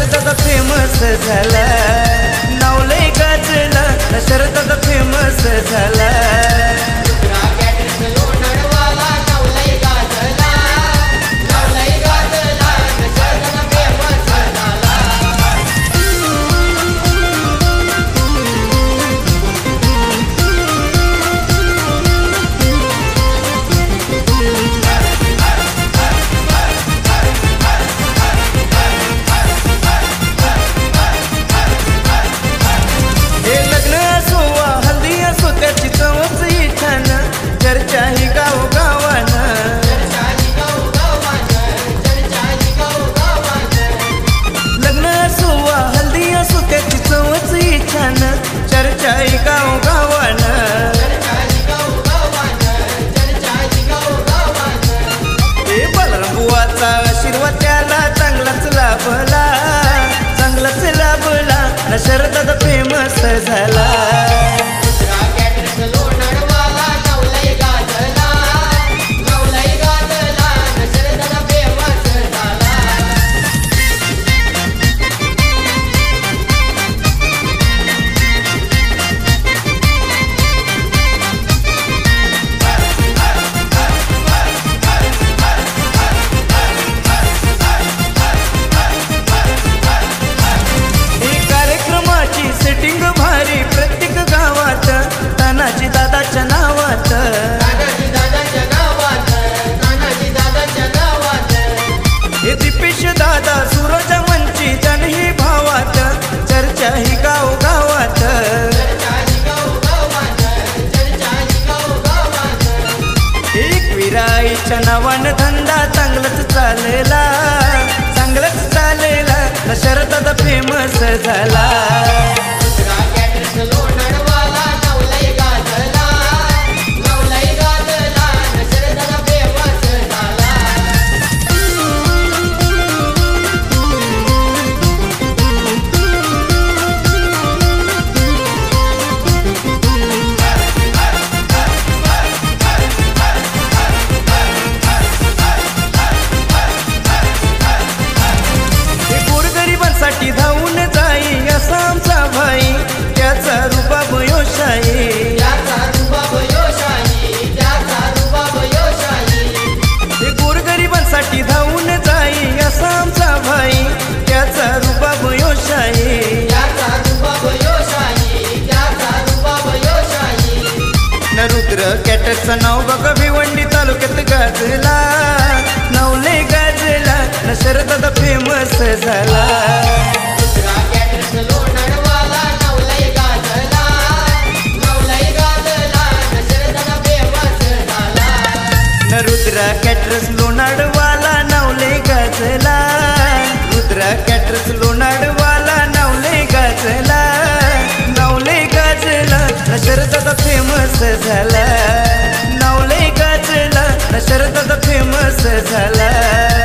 शरदादा famous झाला, नाव लय गाजला शरदादा फेमस झाला। चर्चा ही गावगावान, लग्न असो वा हल्दी असो त्याची चवच ही छान, चर्चा ही गावगावान। हे बलरामबुवाचा आशीर्वाद त्याला चांगलाच लाभला, चांगलाच लाभला न शरदादा फेमस झाला। सेटिंग भारी प्रत्येक गावात, तानाजी दादाच्या नावात, हे दीपेश दादा सूरजा वंचित ही भावात, चर्चा ही गावगावात। एकविराईच्या नावानं धंदा चांगलाच चालला, चांगलाच चालला न शरदादा फेमस झाला। साठी धावून जाई असा आमचा भाई, त्याचा रुबाब योशाही, हे गोरगरिबांसाठी धावून जाई असा आमचा भाई, त्याचा रुबाब योशाही। न रुद्र कॅटरचं नाव बघा भिवंडी तालुक्यात गाजला, नाव लय गाजला न शरदादा फेमस झाला। रुद्रा कॅटरर्स लोणाडवाला नाव लय गाजला, रुद्रा कॅटरर्स लोणाडवाला नाव लय गाजला, नाव लय गाजला न शरदादा फेमस झाला, नाव लय गाजला न शरदादा फेमस झाला।